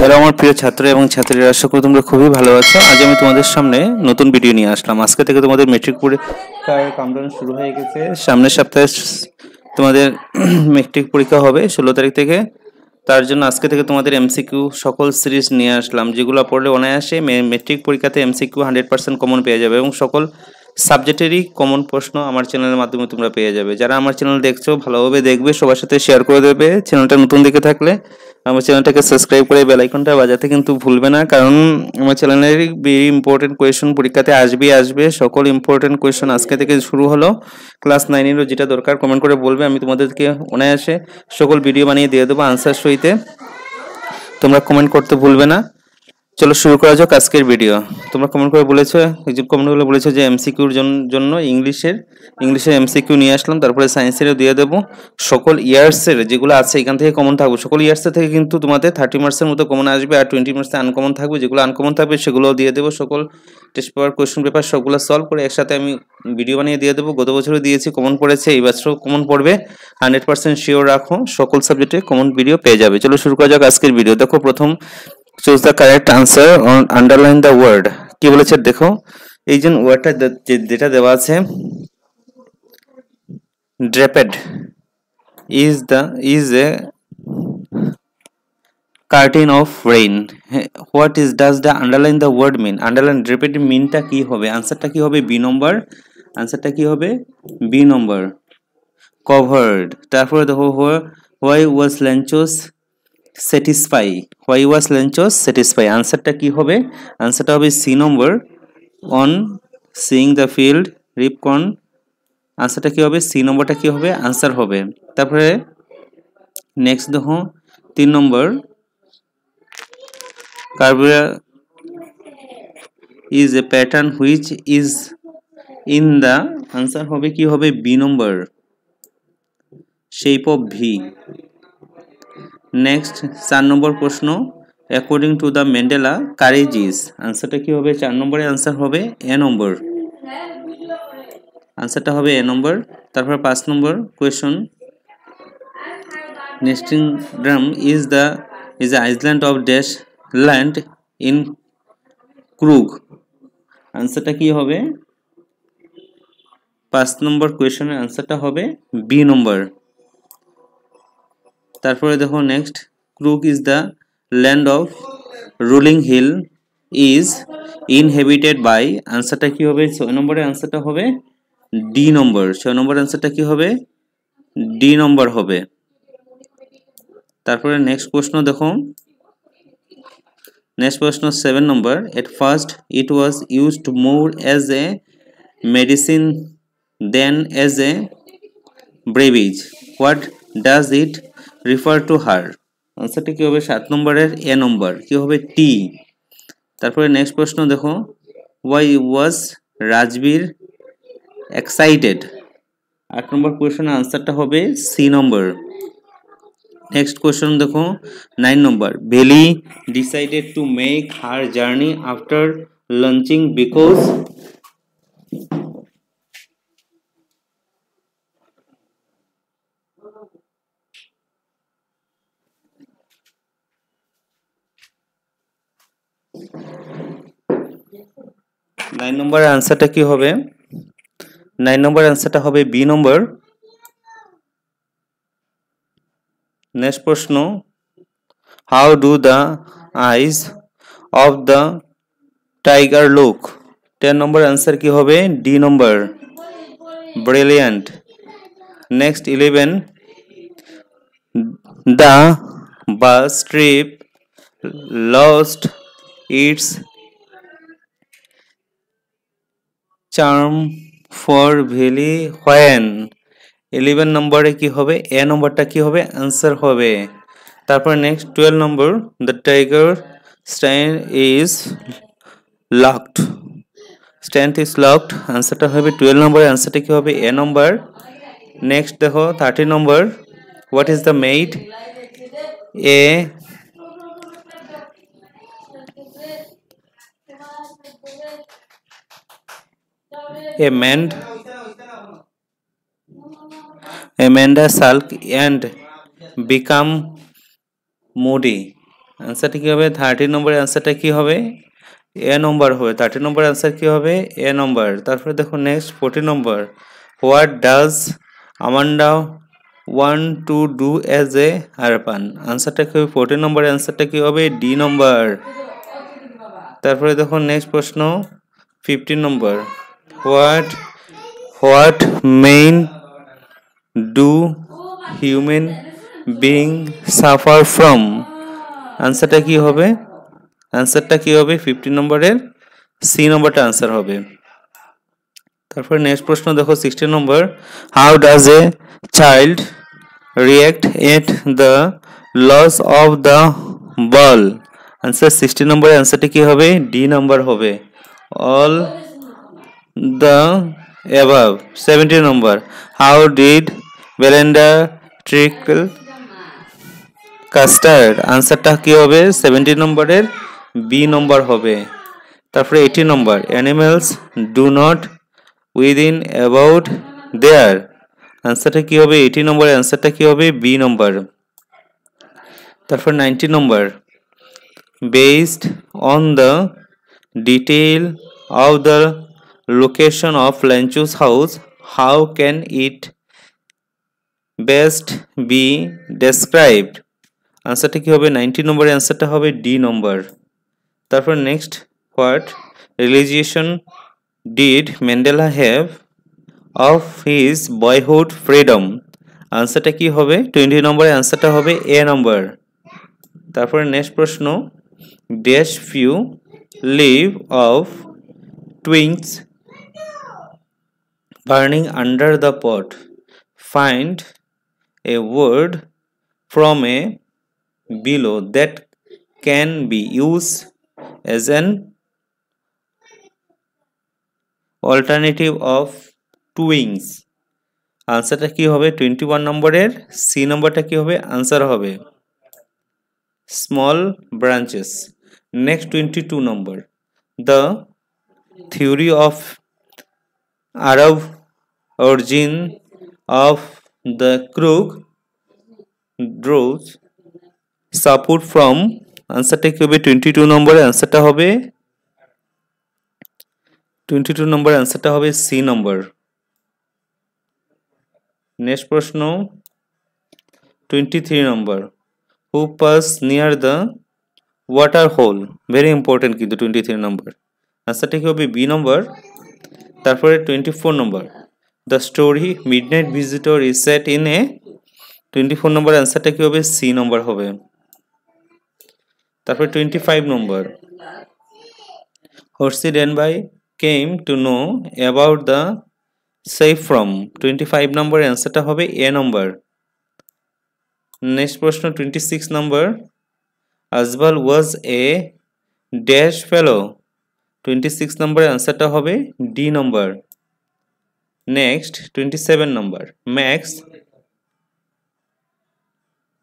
Hello আমার প্রিয় ছাত্র এবং ছাত্রীরা, আশা করি তোমরা খুবই ভালো আছো। আজ আমি তোমাদের সামনে নতুন ভিডিও নিয়ে আসলাম। আজকে থেকে তোমাদের মেট্রিক পরীক্ষার কাউন্টডাউন শুরু হয়ে গেছে। সামনের সপ্তাহে তোমাদের মেট্রিক পরীক্ষা হবে 16 তারিখ থেকে। তার জন্য আজকে থেকে তোমাদের এমসিকিউ সকল সিরিজ নিয়ে আসলাম, যেগুলো পড়লে অনায়াসে মেট্রিক পরীক্ষাতে এমসিকিউ 100% কমন পেয়ে যাবে এবং সকল সাবজেক্টেরই কমন প্রশ্ন আমার চ্যানেলের মাধ্যমে তোমরা পেয়ে যাবে। যারা আমার চ্যানেল দেখছো ভালোভাবে দেখবে, সবার সাথে শেয়ার করে দেবে। চ্যানেলটা নতুন দেখে থাকলে আমার চ্যানেলটাকে সাবস্ক্রাইব করে বেল আইকনটা বাজাতে কিন্তু ভুলবে না, কারণ আমার চ্যানেলের ভেরি ইম্পর্টেন্ট কোয়েশন পরীক্ষাতে আসবে। সকল ইম্পর্টেন্ট কোয়েশন আজকে থেকে শুরু হলো। ক্লাস 9-এরও যেটা দরকার কমেন্ট করে বলবে, আমি তোমাদেরকে অনায়াসে সকল ভিডিও বানিয়ে দিয়ে দেবো আনসার সহিতে। তোমরা কমেন্ট করতে ভুলবে না। চলো শুরু করা যাক আজকের ভিডিও। তোমরা কমেন্ট করে বলেছো, এই যে কমেন্টগুলো বলেছো যে এমসিকিউর জন্য ইংলিশের এমসিকিউ নিয়ে আসলাম, তারপরে সায়েন্সেরও দিয়ে দেবো। সকল ইয়ার্সের যেগুলো আছে এখান থেকে কমন থাকবে। সকল ইয়ার্সের থেকে কিন্তু তোমাদের 30 মার্কসের মতো কমন আসবে, আর 20 মার্কসে আনকমন থাকবে। যেগুলো আনকমন থাকবে সেগুলোও দিয়ে দেবো। সকল টেস্ট পেপার কোয়েশ্চেন পেপার সবগুলো সলভ করে একসাথে আমি ভিডিও বানিয়ে দিয়ে দেবো। গত বছরও দিয়েছি, কমন পড়েছে, এই বছরও কমন পড়বে। 100% শিওর রাখো, সকল সাবজেক্টে কমন ভিডিও পেয়ে যাবে। চলো শুরু করা যাক আজকের ভিডিও। দেখো, প্রথম choose the correct answer or underline the word। কি বলেছে দেখো, এই যে ওয়ার্ডটা যেটা দেওয়া আছে, draped is a curtain of rain। what is does the underline the word mean? underline draped meanটা কি হবে? আনসারটা কি হবে? বি নম্বর। আনসারটা কি হবে? বি নম্বর। covered, তারপরে দেখো why was Lanchos satisfy. Why was Lencho's satisfy. আনসারটা কি হবে? আনসারটা হবে C number. On seeing the field রিপকন। আনসারটা কি হবে? সি নম্বরটা কি হবে? আনসার হবে। তারপরে নেক্সট দেখো 3 নম্বর, কার্বুরা is a pattern which is in the. Answer হবে কি হবে? B number, shape of V. Next 4 number প্রশ্ন, according to the Mandela courage is. আনসারটা কি হবে? 4 নম্বরে আনসার হবে এ নম্বর। আনসারটা হবে এ নম্বর। তারপর 5 নম্বর কোয়েশন, নেস্টিংড্রাম is island of dash land in Kruger. আনসারটা কি হবে? 5 নম্বর কোয়েশনের আনসারটা হবে বি নম্বর। তারপরে দেখো next, Kruger is the land of ruling hill is inhabited by. আনসারটা কি হবে? 6 নম্বরের আনসারটা হবে ডি নম্বর। 6 নম্বর আনসারটা কি হবে? ডি নম্বর হবে। তারপরে নেক্সট প্রশ্ন দেখো, নেক্সট প্রশ্ন 7 number, at first it was used more as a medicine than as a beverage. What does it refer to হার। আনসারটা কি হবে? 7 নম্বরের এ নম্বর। কি হবে? টি। তারপরে নেক্সট প্রশ্ন দেখো, ওয়াই ওয়াজ রাজবীর এক্সাইটেড। 8 নম্বর কোয়েশনের আনসারটা হবে সি নম্বর। নেক্সট কোয়েশন দেখো 9 নম্বর, বেলি decided to make her journey after launching because. Nine নম্বরের আনসারটা কি হবে? 9 নম্বরের আনসারটা হবে বি নম্বর। নেক্সট প্রশ্ন, how do the eyes of the tiger look. 10 number answer কি হবে? D number, brilliant. Next 11, the bus trip lost it's charm for valley when. 11 নম্বরে কি হবে? এ নম্বরটা কি হবে? আনসার হবে। তারপর next 12 number, the tiger stand is locked. Stand is locked. আনসারটা হবে 12 নম্বরে আনসারটা কি হবে? A number. নেক্সট দেখো 13 number, what is the made a Amanda sulk and become moody। অ্যান্সারটা কি হবে? 13 নম্বরের অ্যান্সারটা কি হবে? এ নম্বর হবে। 13 নম্বর অ্যান্সার কি হবে? এ নম্বর। তারপরে দেখো next 14 number, what does Amanda want to do as a harpoon? আনসারটা কি হবে? 14 নম্বরের অ্যান্সারটা কি হবে? D number. তারপরে দেখো নেক্সট প্রশ্ন 15 number, what what main do human being suffer from? আনসারটা কি হবে? আনসারটা কি হবে 15 নম্বরের? সি নম্বরটা আনসার হবে। তারপরে নেক্সট প্রশ্ন দেখো 16 number, how does a child react at the loss of the ball? Answer 16 নম্বরের আনসারটা কি হবে? ডি নাম্বার হবে, all the above. 17 number, how did Belinda trickle custard? আনসারটা কি হবে? 17 নম্বরের বি নম্বর হবে। তারপরে 18 number, animals do not within about there? আনসারটা কি হবে? 18 নম্বরের আনসারটা কি হবে? B number. তারপর 19 number, based on the detail of the location of Lencho's house, how can it best be described? আনসারটা কি হবে? 19 নম্বরের অ্যান্সারটা হবে ডি নম্বর। তারপর next, what realisation did Mandela have of his boyhood freedom? আনসারটা কি হবে? 20 নম্বরের অ্যান্সারটা হবে এ নম্বর। তারপরে নেক্সট প্রশ্ন, dash few leave of twigs burning under the pot, find a word from a below that can be used as an alternative of twins? আনসারটা কি হবে? 21 নম্বরের সি নম্বরটা কি হবে? আনসার হবে small branches. Next 22 number, the theory of Arab origin of the ক্রুক ড্রোজ সাপোর্ট ফ্রম? আনসারটা কি হবে? 22 নম্বরের আনসারটা হবে 22 নম্বরের আনসারটা হবে সি নম্বর। নেক্সট প্রশ্ন 23 number, who pass near the water hole? Very important কিন্তু 23 নম্বর। আনসারটা কি হবে? B number. তারপরে 24 number, the story midnight visitor is set in a? 24 number আনসারটা কি হবে? সি নম্বর হবে। তারপরে 25 number, Horace Danby came to know about the safe from? 25 নম্বরের অ্যান্সারটা হবে এ নম্বর। নেক্সট প্রশ্ন 26 নম্বর, আজবাল ওয়াজ এ ড্যাশ ফেলো? 26 নম্বরের অ্যান্সারটা হবে D number. Next 27 number, Max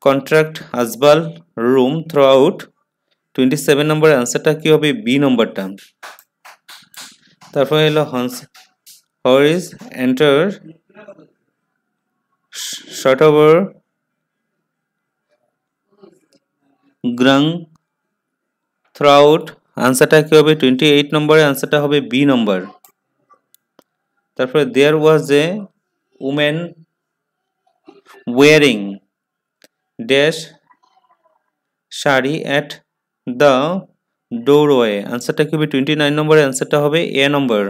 contract আজবাল রুম থ্রু আউট? 27 নম্বরের অ্যান্সারটা কি হবে? বি নম্বরটা। তারপরে হলো হরিস এন্টার শর্ট ওভার গ্রাং থ্রু আউট? আনসারটা কি হবে? 28 নম্বরের আনসারটা হবে বি নম্বর। তারপরে there was a women wearing dash sari at the doorway? আনসারটা কি হবে? 29 নম্বরের আনসারটা হবে এ নম্বর।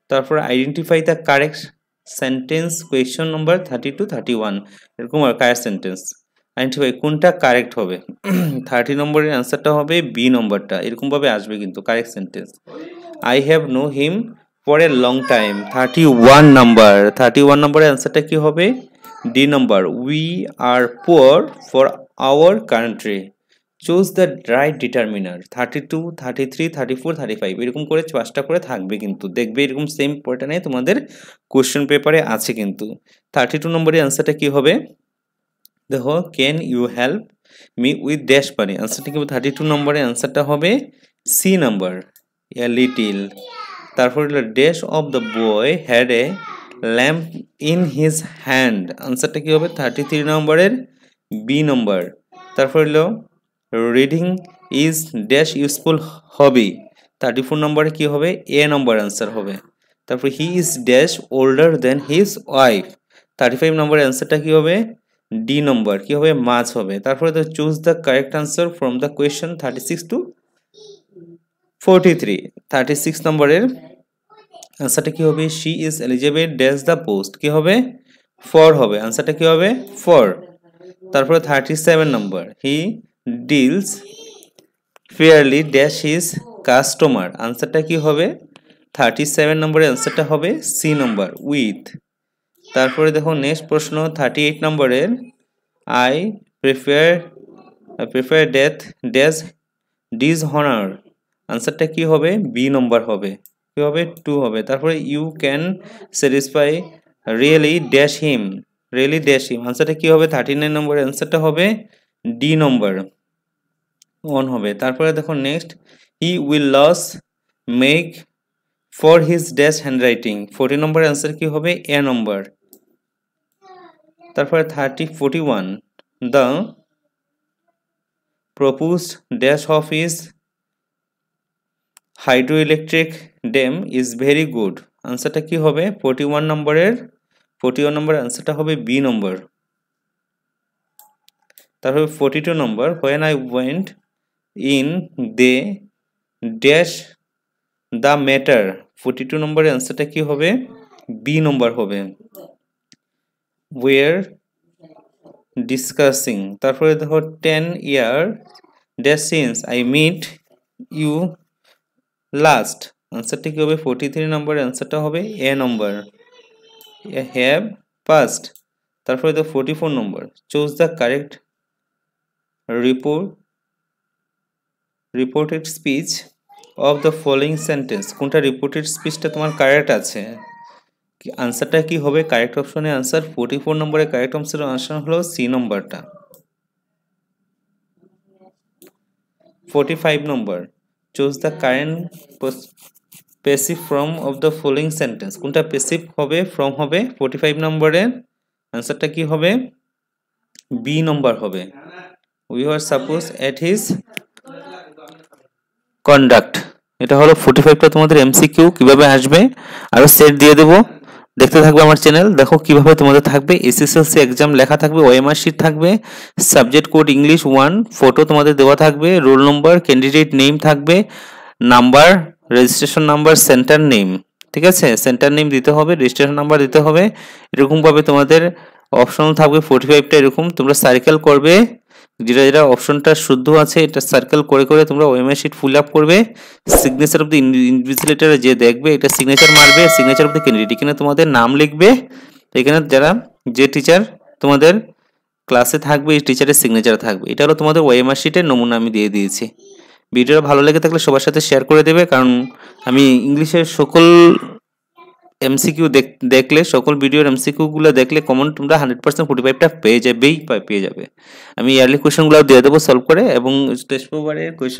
তারপর identify the correct sentence, question নম্বর 32 31 এরকম কারেক্ট সেন্টেন্স আইডেন্টিফাই কোনটা কারেক্ট হবে। 30 নম্বরের আনসারটা হবে বি নম্বরটা, এরকমভাবে আসবে কিন্তু correct sentence. I have know him for a long time, 31 number. 31 নম্বরের আনসারটা কি হবে? D number. We are poor for our country, choose the right determiner. 32 33 34 35 এরকম করে 5টা করে থাকবে কিন্তু, দেখবে এরকম সেম প্যাটার্নে তোমাদের কোশ্চেন পেপারে আছে কিন্তু। 32 নম্বরের আনসারটা কি হবে? দেখো, can you help me with dash পানি? আনসারটা কি হবে? 32 নম্বরের আনসারটা হবে সি নাম্বার, এ লিটিল। তারপর হলো dash of the boy had a lamp in his hand? আনসারটা কি হবে? 33 নম্বরের বি নম্বর। তারপর হলো রিডিং ইজ ড্যাশ ইউজফুল হবি, 34 নম্বরে কি হবে, এ নম্বর অ্যান্সার হবে। তারপর he is dash older than his wife, 35 নম্বরের অ্যান্সারটা কি হবে, ডি নম্বর কি হবে, মাছ হবে। তারপরে তো choose the correct answer from the question 36 to 43, 36 নম্বরের আনসারটা কি হবে, she is eligible dash the post, কি হবে, ফর হবে, আনসারটা কি হবে, ফর। তারপরে 37 number he deals fairly dash his customer, আনসারটা কি হবে, 37 নম্বরের আনসারটা হবে সি নম্বর উইথ। তারপরে দেখো নেক্সট প্রশ্ন 38 নম্বরের আই প্রেফার ডেথ ড্যাশ ডিসহনার, আনসারটা কি হবে, বি নম্বর হবে, কি হবে, 2 হবে। তারপরে you can satisfy really dash him, really dash him, আনসারটা কি হবে, 39 নম্বরের আনসারটা হবে ডি নম্বর 1 হবে। তারপরে দেখো next he will lose make for his dash handwriting, 40 নম্বরের আনসার কি হবে, এ নম্বর। তারপরে 41 the proposed dash of is hydroelectric dam is very good, আনসারটা কি হবে, 41 নম্বরের আনসারটা হবে বি নম্বর। তারপরে 42 number when I went in they dash the matter, 42 নম্বরের আনসারটা কি হবে, বি নম্বর হবে, ওয়ার ডিসকাসিং। তারপরে দেখো 10 year dash since I meet you last, আনসারটা কি হবে, 43 নম্বরের আনসারটা হবে এ নম্বর, হ্যাভ পাস্ট। তারপরে দেখো 44 number choose the correct reported speech of the following sentence, কোনটা রিপোর্টেড স্পিচটা তোমার কারেক্ট আছে, আনসারটা কি হবে, কারেক্ট অপশনে আনসার 44 নম্বরের কারেক্ট অপশনের আনসার হলো সি নম্বরটা। 45 number choose the current passive form of the following sentence, কোনটা প্যাসিভ হবে, ফর্ম হবে, 45 নম্বরের আনসারটা কি হবে, বি নম্বর হবে, we are suppose at his conduct. এটা হলো 45টা তোমাদের এমসিকিউ, কিভাবে আসবে আরো সেট দিয়ে দেবো, দেখতে থাকবে আমার চ্যানেল। দেখো কিভাবে তোমাদের থাকবে, এসএসএলসি এক্সাম লেখা থাকবে, ওএমআর শিট থাকবে, সাবজেক্ট কোড ইংলিশ 1, ফটো তোমাদের দেওয়া থাকবে, রোল নম্বর, ক্যান্ডিডেট নেম থাকবে, number, registration number, centre name, ঠিক আছে, সেন্টার নেম দিতে হবে, রেজিস্ট্রেশন নাম্বার দিতে হবে, এরকমভাবে তোমাদের অপশন থাকবে 45টা, এরকম তোমরা সার্কেল করবে, যেটা যেটা অপশনটা শুদ্ধ আছে এটা সার্কেল করে করে তোমরা ওএমআর শিট ফুল আপ করবে। সিগনেচার অফ দ্য ইনভিজিলেটর যে দেখবে এটা সিগনেচার মারবে, সিগনেচার অফ দ্য ক্যান্ডিডেট, এখানে তোমাদের নাম লিখবে, এখানে যারা যে টিচার তোমাদের ক্লাসে থাকবে এই টিচারের সিগনেচার থাকবে। এটা হলো তোমাদের ওএমআর শিটের নমুনা আমি দিয়ে দিয়েছি। ভিডিওটা ভালো লেগে থাকলে সবার সাথে শেয়ার করে দেবে, কারণ আমি ইংলিশের সকল এমসিকিউ দেখলে, সকল ভিডিওর এমসিকিউগুলো দেখলে কমন তোমরা 100% 45টা পেয়ে যাবে। আমি ইয়ারলি কোয়েশ্চেনগুলো দিয়ে দেবো সলভ করে, এবং টেস্ট পেপারের কোয়েশ্চেন